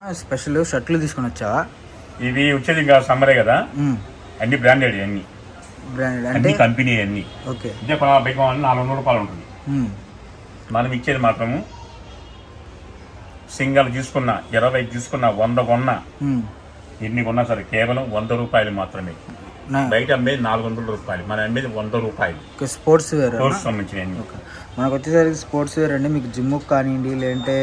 Special షర్ట్లు తీసుకొని వచ్చావా? ఇవి వచ్చేది ఇంకా సమ్మరే కదా, అన్ని బ్రాండెడ్ అన్ని బ్రాండెడ్ అన్ని అంటే కంపెనీ అన్ని. ఓకే. ఇదే బైక్ 400 రూపాయలు ఉంటుంది. మనం ఇచ్చేది మాత్రము సింగల్ తీసుకున్నా 20 తీసుకున్నా 100 కొన్నా ఎన్ని కొన్నా సరే కేవలం 100 రూపాయలు మాత్రమే. బయట అమ్మేది 400 రూపాయలు, మనం అమ్మేది 100 రూపాయలు. స్పోర్ట్స్ వేర్ సంబంధించిన మనకు వచ్చేసరికి స్పోర్ట్స్ వేర్ అండి. మీకు జిమ్కి కానివ్వండి, లేదంటే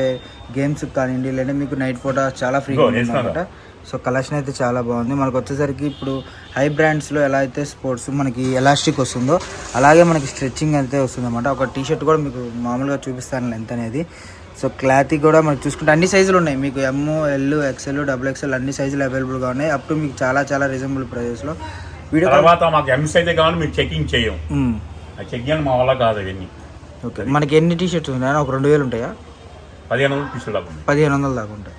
గేమ్స్కి కానివ్వండి, లేదంటే మీకు నైట్ పూట చాలా ఫ్రీగా అనమాట. సో కలెక్షన్ అయితే చాలా బాగుంది. మనకు వచ్చేసరికి ఇప్పుడు హై బ్రాండ్స్లో ఎలా అయితే స్పోర్ట్స్ మనకి ఎలాస్టిక్ వస్తుందో అలాగే మనకి స్ట్రెచ్చింగ్ అయితే వస్తుంది అనమాట. ఒక టీషర్ట్ కూడా మీకు మామూలుగా చూపిస్తాను లెంత్ అనేది. సో క్లాత్ కూడా మనకు చూసుకుంటే అన్ని సైజులు ఉన్నాయి. మీకు ఎమ్, ఎల్, ఎక్స్ఎల్, XXL అన్ని సైజులు అవైలబుల్గా ఉన్నాయి. అప్ టు మీకు చాలా చాలా రీజనబుల్ ప్రైజెస్లో. వీడియో తర్వాత మాకు ఎం సైజ్ కావాలి, మీరు చెకింగ్ చేయం. ఆ చెకింగ్ మా వల్ల కాదు అవన్నీ. ఓకే. మనకి ఎన్ని టీషర్ట్స్ ఉన్నాయా? ఒక 2000 ఉంటాయా? 1500 పీసులు దాకా ఉంటాయి. 1500 దాకా ఉంటాయి.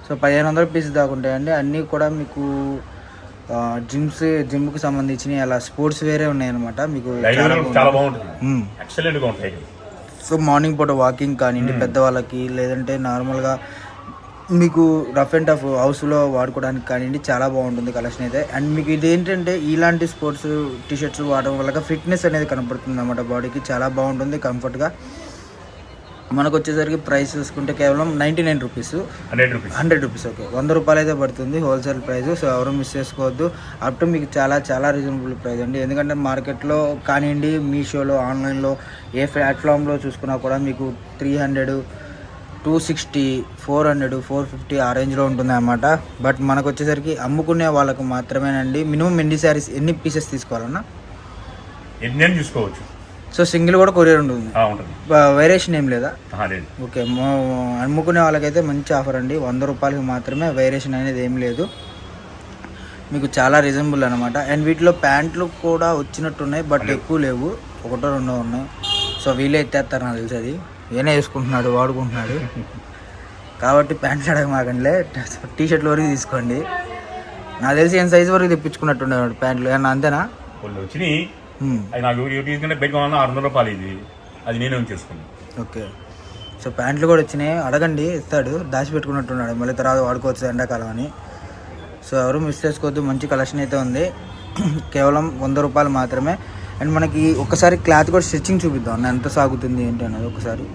సో 1500 పీసెస్ దాకా ఉంటాయండి. అన్నీ కూడా మీకు జిమ్కి సంబంధించినవి అలా స్పోర్ట్స్ వేరే ఉన్నాయన్నమాట. మీకు చాలా బాగుంటుంది, ఎక్సలెంట్గా ఉంటాయి. సో మార్నింగ్ పూట వాకింగ్ కానివ్వండి పెద్దవాళ్ళకి, లేదంటే నార్మల్గా మీకు రఫ్ అండ్ టఫ్ హౌస్లో వాడుకోవడానికి కానివ్వండి చాలా బాగుంటుంది కలెక్షన్ అయితే. అండ్ మీకు ఇది ఏంటంటే ఇలాంటి స్పోర్ట్స్ టీషర్ట్స్ వాడడం వల్ల ఫిట్నెస్ అనేది కనపడుతుంది అన్నమాట బాడీకి. చాలా బాగుంటుంది కంఫర్ట్గా. మనకు వచ్చేసరికి ప్రైస్ చూసుకుంటే కేవలం 99 రూపీస్, 100 రూపీస్. ఓకే, 100 రూపాయలు అయితే పడుతుంది హోల్సేల్ ప్రైస్. సో ఎవరు మిస్ చేసుకోవద్దు. అప్ టు మీకు చాలా చాలా రీజనబుల్ ప్రైస్ అండి. ఎందుకంటే మార్కెట్లో కానివ్వండి, మీషోలో, ఆన్లైన్లో ఏ ప్లాట్ఫామ్లో చూసుకున్నా కూడా మీకు 300, 260, 400, 450 ఆ రేంజ్లో ఉంటుంది అన్నమాట. బట్ మనకు వచ్చేసరికి అమ్ముకునే వాళ్ళకు మాత్రమేనండి. మినిమం ఎన్ని పీసెస్ తీసుకోవాలన్నా ఎన్ని తీసుకోవచ్చు. సో సింగిల్ కూడా కొరియర్ ఉంటుంది, వేరియేషన్ ఏం లేదా? ఓకే. అమ్ముకునే వాళ్ళకైతే మంచి ఆఫర్ అండి. 100 రూపాయలకి మాత్రమే, వేరియేషన్ అనేది ఏం లేదు. మీకు చాలా రీజనబుల్ అనమాట. అండ్ వీటిలో ప్యాంట్లు కూడా వచ్చినట్టున్నాయి, బట్ ఎక్కువ లేవు, 1-2 ఉన్నాయి. సో వీళ్ళే ఎత్తేస్తారు నాకు తెలిసి. అది ఏనే వేసుకుంటున్నాడు, వాడుకుంటున్నాడు కాబట్టి ప్యాంట్లు అడగమాకండిలే, టీషర్ట్ల వరకు తీసుకోండి. నాకు తెలిసి ఏం సైజు వరకు తెప్పించుకున్నట్టున్నాడు ప్యాంట్లు. ఏమన్నా అంతేనా? వచ్చినాయి. నాకు బయట 600 రూపాయలు ఇది, అది నేనే చేసుకున్నాను. ఓకే. సో ప్యాంట్లు కూడా వచ్చినాయి, అడగండి, ఇస్తాడు. దాచిపెట్టుకున్నట్టున్నాడు, మళ్ళీ తర్వాత వాడుకోవచ్చు ఎండాకాలం అని. సో ఎవరు మిస్ చేసుకోవద్దు, మంచి కలెక్షన్ అయితే ఉంది. కేవలం 100 రూపాయలు మాత్రమే. అండ్ మనకి ఒకసారి క్లాత్ కూడా స్టిచ్చింగ్ చూపిద్దాం ఎంత సాగుతుంది ఏంటి అన్నది ఒకసారి.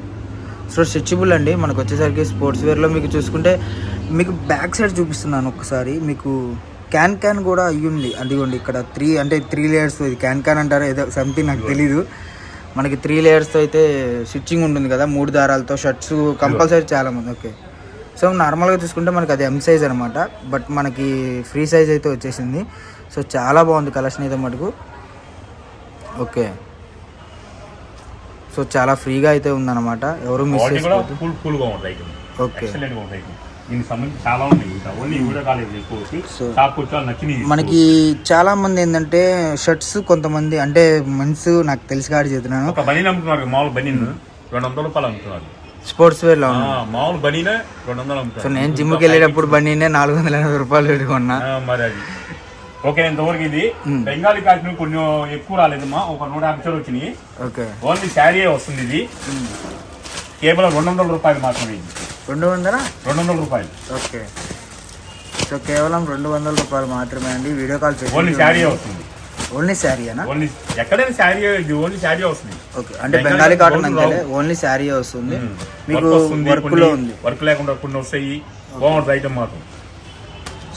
సో స్ట్రెచబుల్ అండి. మనకు వచ్చేసరికి స్పోర్ట్స్ వేర్లో మీకు చూసుకుంటే మీకు బ్యాక్ సైడ్ చూపిస్తున్నాను ఒకసారి. మీకు క్యాన్ కూడా అయ్యింది, అదిగోండి ఇక్కడ 3 లేయర్స్. ఇది క్యాన్ అంటారు ఏదో సంథింగ్, నాకు తెలీదు. మనకి 3 లేయర్స్తో అయితే స్టిచ్చింగ్ ఉంటుంది కదా, 3 దారాలతో షర్ట్స్ కంపల్సరీ చాలామంది. ఓకే. సో నార్మల్గా చూసుకుంటే మనకి అది ఎం సైజ్ అనమాట, బట్ మనకి ఫ్రీ సైజ్ అయితే వచ్చేసింది. సో చాలా బాగుంది కలెక్షన్ అయితే మటుకు. ఓకే. సో చాలా ఫ్రీగా అయితే ఉందన్నమాట, ఎవరు మిస్ చేసుకోవద్దు. ఓకే. మనకి చాలా మంది ఏంటంటే షర్ట్స్, కొంతమంది అంటే మెన్స్, నాకు తెలిసి కాడి చెప్తున్నాను, స్పోర్ట్స్ వేర్ లో మామూలు బనీనే 200. సో నేను జిమ్కి వెళ్ళేటప్పుడు బనీనే 480 రూపాయలు పెట్టుకున్నా. ఓకే. ఇంతవరకు ఇది బెంగాలీ కాశ్మీర్ కొన్ని ఎక్కువ రాలేదమ్మా, ఒక 150 చోరు వచ్చినాయి. ఓకే. ఓన్లీ శారీ వస్తుంది. ఇది కేవలం 200 రూపాయలు మాత్రమే. 200 రూపాయలు. ఓకే. సో కేవలం 200 రూపాయలు మాత్రమే అండి. వీడియో కాల్ చేసి ఓన్లీ శారీ వస్తుంది. ఓన్లీ శారీ అనా? ఓన్లీ ఎక్కడైనా శారీ, ఓన్లీ శారీ వస్తుంది. ఓకే. అంటే బెంగాలీ కాటన్ అంటే ఓన్లీ శారీ వస్తుంది. మీకు వర్క్ లో ఉంది, వర్క్ లేకుండా కొన్ని వస్తాయి. బాగుంటుంది ఐటమ్ మాత్రం.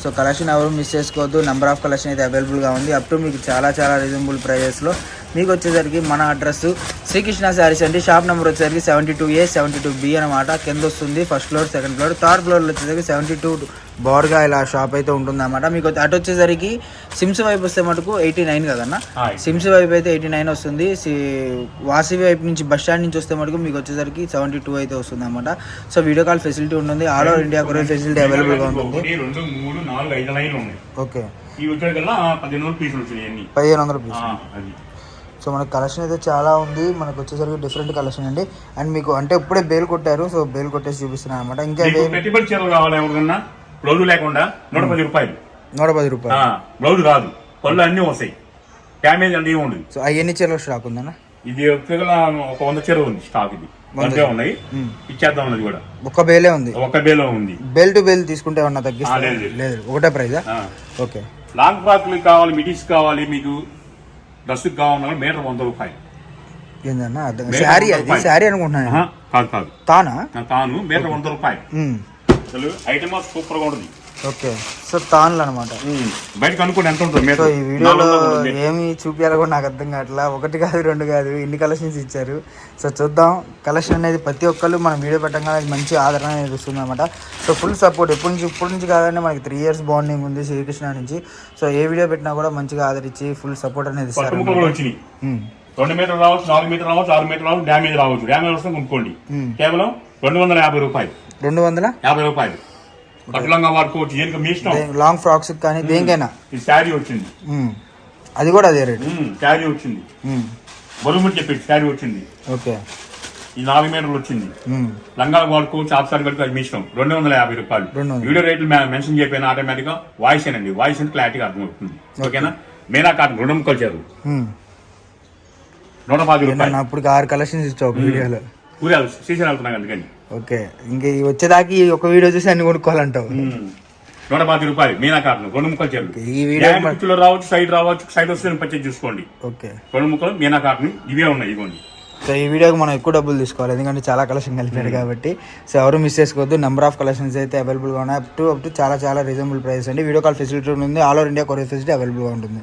సో కలెక్షన్ ఎవరు మిస్ చేసుకోవద్దు. నెంబర్ ఆఫ్ కలెక్షన్ అయితే అవైలబుల్గా ఉంది. అప్ టు మీకు చాలా చాలా రీజనబుల్ ప్రైజెస్లో. మీకు వచ్చేసరికి మన అడ్రస్ శ్రీకృష్ణ శారీస్ అండి. షాప్ నెంబర్ వచ్చేసరికి 72A 72B అనమాట. కింద వస్తుంది first floor, second floor. Third ఫ్లోర్లో వచ్చేసరికి 72 బార్గా ఇలా షాప్ అయితే ఉంటుంది అన్నమాట. మీకు అటు వచ్చేసరికి సిమ్స్ వైపు వస్తే మటుకు 89 కదన్నా. సిమ్స్ వైపు అయితే 89 వస్తుంది. వాసవి వైపు నుంచి బస్ స్టాండ్ నుంచి వస్తే మటుకు మీకు వచ్చేసరికి 72 అయితే వస్తుంది అనమాట. సో వీడియో కాల్ ఫెసిలిటీ ఉంటుంది. All over India courier facility అవైలబుల్గా ఉంటుంది. 2, 3, 4, 5 లైన్లు ఉన్నాయి. ఓకే. 1500 పీసులు వచ్చినాయి. 1500 పీసులు. సో మనకి కలెక్షన్ అయితే చాలా ఉంది. మనకు వచ్చేసరికి డిఫరెంట్ కలెక్షన్ అండి. అండ్ మీకు అంటే ఇప్పుడే బేల్ కొట్టారు, సో బేల్ కొట్టేసి చూపిస్తున్నాను అనమాట. ఇంకా పెట్టుబడి చీరలు కావాలి ఎవరికన్నా, బ్లౌజ్ లేకుండా 110 రూపాయలు. 110 రూపాయలు. బ్లౌజ్ రాదు, పళ్ళు అన్నీ వస్తాయి, డ్యామేజ్ అంటే ఏమి ఉండదు. సో అవన్నీ చీరలు స్టాక్ ఉందన్న. ఇది ఒక 100 చీర ఉంది స్టాక్. ఇది వందే ఉన్నాయి, ఇచ్చేద్దాం ఉన్నది కూడా. ఒక్క బేలే ఉంది, ఒక బేలో ఉంది. బేల్ టు బేల్ తీసుకుంటే ఏమన్నా తగ్గిస్తా? లేదు, ఒకటే ప్రైజా? ఓకే. లాంగ్ ఫ్రాక్లు కావాలి, మిడీస్ కావాలి, మీకు డ్రెస్సుకి కావాలన్నా మీటర్ 100 రూపాయలు. ఏందన్నా శారీ? అది శారీ అనుకుంటున్నాను. కాదు తానా? తాను మీటర్ 100 రూపాయలు. అసలు ఐటమ్ సూపర్ గా ఉంటుంది. ఓకే. సో తాన్లు అనమాట. బయట కనుక్కోండి ఎంత ఉంటుంది. సో ఈ వీడియోలో ఏమి చూపించాలో కూడా నాకు అర్థం కావట్లా. 1 కాదు 2 కాదు, ఇన్ని కలెక్షన్స్ ఇచ్చారు. సో చూద్దాం. కలెక్షన్ అనేది ప్రతి ఒక్కళ్ళు మనం వీడియో పెట్టగానే మంచి ఆదరణ అనేది వస్తుంది అనమాట. సో ఫుల్ సపోర్ట్ ఇప్పటి నుంచి కాదంటే మనకి 3 years బాండింగ్ ఉంది శ్రీకృష్ణ నుంచి. సో ఏ వీడియో పెట్టినా కూడా మంచిగా ఆదరించి ఫుల్ సపోర్ట్ అనేది ఇస్తారు. 2 మీటర్లు రావచ్చు, 4 మీటర్లు రావచ్చు, 6 మీటర్లు రావచ్చు, డ్యామేజ్ రావచ్చు. డ్యామేజ్ వస్తే కొనుక్కోండి. కేవలం 250 రూపాయలు. 250 రూపాయలు. పట్టులంగా వాడుకోవచ్చు, ఏం మీ ఇష్టం. లాంగ్ ఫ్రాక్స్ కానీ దేనికైనా. ఈ శారీ వచ్చింది, అది కూడా అదే రేట్. శారీ వచ్చింది, బరువు చెప్పేది శారీ వచ్చింది. ఓకే. ఈ 4 మీటర్లు వచ్చింది. లంగాలు వాడుకోవచ్చు, ఆఫ్ సారీ కట్టుకోవచ్చు, మీ ఇష్టం. 250 రూపాయలు. వీడియో రేట్లు మెన్షన్ చేయకపోయినా ఆటోమేటిక్ గా వాయిస్ ఏనండి, వాయిస్ అంటే క్లారిటీగా అర్థమవుతుంది. ఓకేనా. మీనా కాటన్ 2 ముక్కలు చేరు 110 రూపాయలు. అప్పుడు 6 కలెక్షన్స్ ఇచ్చావు వీడియోలో. సీజన్ వెళ్తున్నాం అందుకని. ఓకే. ఇంక వచ్చేదాకా ఒక వీడియో చూసి అన్ని కొనుక్కోవాలంటావు. 110 రూపాయలు మీనా కాటన్ 2 ముక్కలు చేరు. ఈ వీడియో కుర్చీలో రావచ్చు, సైడ్ రావచ్చు, సైడ్ వస్తే పర్చేజ్ చూసుకోండి. ఓకే. 2 ముక్కలు మీనా కాటన్ ఇవే ఉన్నాయి, ఇవ్వండి. సో ఈ వీడియోకి మనం ఎక్కువ డబ్బులు తీసుకోవాలి, ఎందుకంటే చాలా కలెక్షన్ కలిపాడు కాబట్టి. సో ఎవరు మిస్ చేసుకోవద్దు. నెంబర్ ఆఫ్ కలెక్షన్స్ అయితే అవైలబుల్గా ఉన్నాయి. అప్ టు చాలా రీజనబుల్ ప్రైస్ అండి. వీడియో కాల్ ఫెసిలిటీ ఉంది. All over India courier facility అవైలబుల్గా ఉంటుంది.